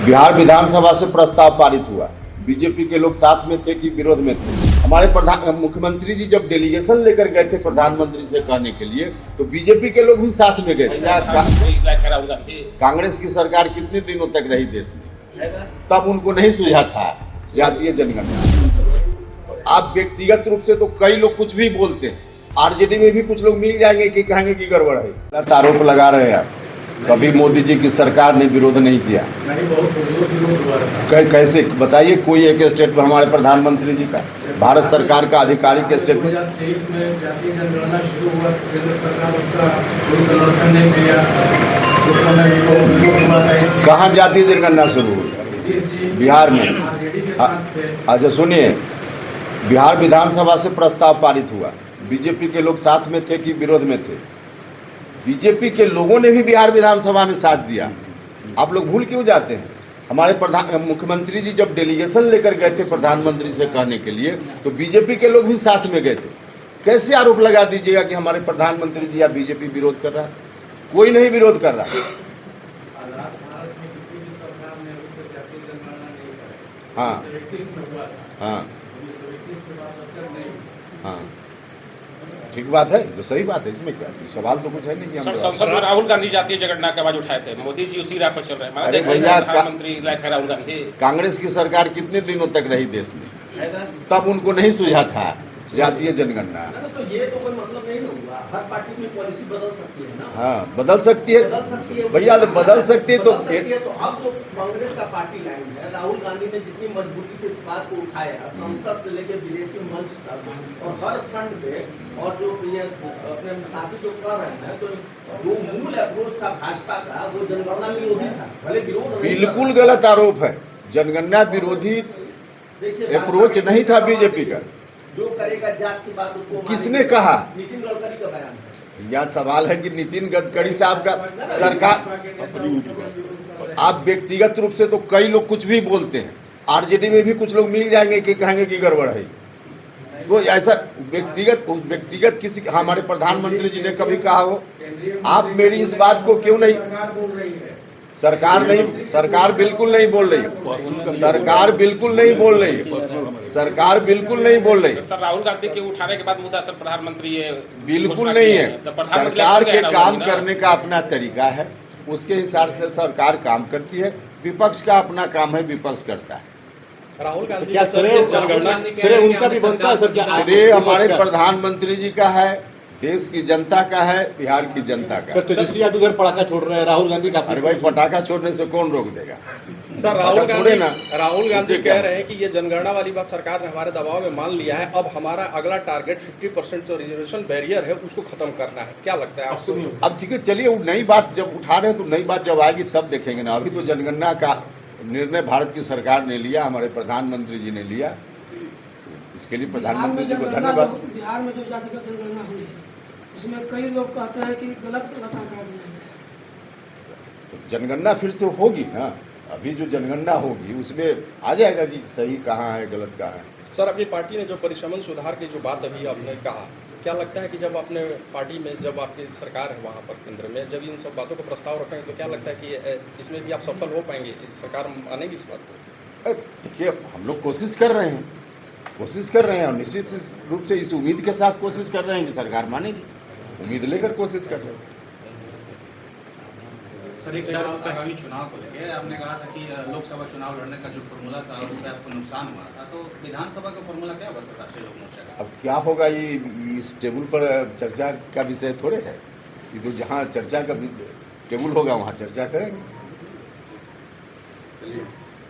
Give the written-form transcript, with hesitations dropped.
बिहार विधानसभा से प्रस्ताव पारित हुआ। बीजेपी के लोग साथ में थे कि विरोध में थे? हमारे मुख्यमंत्री जी जब डेलीगेशन लेकर गए थे प्रधानमंत्री से कहने के लिए, तो बीजेपी के लोग भी साथ में गए थे। कांग्रेस की सरकार कितने दिनों तक रही देश में, तब उनको नहीं सुझा था जातीय जनगणना। आप व्यक्तिगत रूप से तो कई लोग कुछ भी बोलते हैं, आरजेडी में भी कुछ लोग मिल जाएंगे कि कहेंगे कि गड़बड़ है। आरोप लगा रहे हैं आप, कभी मोदी जी की सरकार ने विरोध नहीं किया। नहीं, बहुत विरोध हुआ। कैसे बताइए, कोई एक स्टेट में हमारे प्रधानमंत्री जी का, भारत सरकार का आधिकारिक स्टेट में 2023 में जातीय जनगणना शुरू हुआ, केंद्र सरकार उसका कोई समर्थन नहीं किया। उस समय विरोध हुआ था। कहाँ जातीय जनगणना शुरू हुई? बिहार में। अच्छा सुनिए, बिहार विधानसभा से प्रस्ताव पारित हुआ। बीजेपी के लोग साथ में थे कि विरोध में थे? बीजेपी के लोगों ने भी बिहार विधानसभा में साथ दिया। आप लोग भूल क्यों जाते हैं? हमारे मुख्यमंत्री जी जब डेलीगेशन लेकर गए थे प्रधानमंत्री से कहने के लिए, तो बीजेपी के लोग भी साथ में गए थे। कैसे आरोप लगा दीजिएगा कि हमारे प्रधानमंत्री जी या बीजेपी विरोध कर रहा है? कोई नहीं विरोध कर रहा। हाँ हाँ हाँ, ठीक बात है, तो सही बात है, इसमें क्या सवाल तो कुछ है नहीं कि हम संसद में राहुल गांधी जातीय जनगणना की आवाज उठाए थे, मोदी जी उसी राह पर चल रहे हैं। अरे भैया, प्रधानमंत्री राहुल गांधी, कांग्रेस की सरकार कितने दिनों तक रही देश में, तब उनको नहीं सुझा था जातीय जनगणना। तो ये तो कोई मतलब नहीं हुआ। हर पार्टी में पॉलिसी बदल सकती है ना। हाँ, बदल सकती है भैया, बदल सकती है। तो अब जो कांग्रेस का पार्टी लाइन है, राहुल गांधी ने जितनी मजबूती से इस बात को उठाया, संसद से लेकर विदेशी मंच तक और हर फ्रंट पे, और जो अपने साथी जो कर रहे हैं, तो जो मूल अप्रोच था भाजपा का, वो जनगणना विरोधी था। भले विरोध बिल्कुल गलत आरोप है। जनगणना विरोधी अप्रोच नहीं था बीजेपी का। जो करेगा जात की बात उसको किसने कहा? नितिन गडकरी का बयान है। यह सवाल है कि नितिन गडकरी साहब का सरकार, आप व्यक्तिगत रूप से तो कई लोग कुछ भी बोलते हैं, आरजेडी में भी कुछ लोग मिल जाएंगे कि कहेंगे कि गड़बड़ है। तो ऐसा व्यक्तिगत किसी, हमारे प्रधानमंत्री जी ने कभी कहा हो? आप मेरी इस बात को क्यों नहीं, सरकार नहीं, सरकार बिल्कुल नहीं बोल रही, सरकार बिल्कुल नहीं बोल रही, सरकार बिल्कुल नहीं बोल रही। सर, राहुल गांधी के उठाने के बाद मुद्दा सर प्रधानमंत्री बिल्कुल नहीं है। सरकार के काम करने का अपना तरीका है, उसके हिसाब से सरकार काम करती है। विपक्ष का अपना काम है, विपक्ष करता है। राहुल गांधी क्या श्रेय उनका भी बनता है सर? क्या श्रेय हमारे प्रधानमंत्री जी का है, देश की जनता का है, बिहार की जनता का। तेजस्वी यादव उधर पटाखा छोड़ रहे हैं, राहुल गांधी का। अरे भाई, पटाखा छोड़ने से कौन रोक देगा? सर, राहुल गांधी कह रहे हैं कि ये जनगणना वाली बात सरकार ने हमारे दबाव में मान लिया है। अब हमारा अगला टारगेट 50% जो रिजर्वेशन बैरियर है उसको खत्म करना है। क्या लगता है आपको? अब ठीक है, चलिए, नई बात जब उठा रहे हैं तो नई बात जब आएगी तब देखेंगे ना। अभी तो जनगणना का निर्णय भारत की सरकार ने लिया, हमारे प्रधानमंत्री जी ने लिया। इसके लिए प्रधानमंत्री जी को धन्यवाद। बिहार में जो जातिगत जनगणना हुई है, उसमें कई लोग कहते हैं कि गलत आंकड़ा दिया है। जनगणना फिर से होगी ना। अभी जो जनगणना होगी उसमें आ जाएगा कि सही कहाँ है, गलत कहाँ है। सर, आपकी पार्टी ने जो परिश्रम सुधार की जो बात अभी आपने कहा, क्या लगता है कि जब अपने पार्टी में, जब आपकी सरकार है वहाँ पर केंद्र में, जब इन सब बातों को प्रस्ताव रखेंगे, तो क्या लगता है कि इसमें भी आप सफल हो पाएंगे? सरकार मानेगी इस बात को? देखिए, हम लोग कोशिश कर रहे हैं और निश्चित रूप से इस उम्मीद के साथ कोशिश कर रहे हैं कि सरकार मानेगी। उम्मीद लेकर कोशिश कर रहे हैं। सर, एक सवाल आगामी चुनाव को लेकर आपने कहा था कि लोकसभा चुनाव लड़ने का जो फॉर्मूला था उससे आपको नुकसान हुआ था, तो विधानसभा का फॉर्मूला क्या होगा सर राष्ट्रीय लोक मोर्चा का? अब क्या होगा, ये इस टेबल पर चर्चा का विषय थोड़े है। ये तो जहाँ चर्चा का टेबल होगा वहाँ चर्चा करेंगे।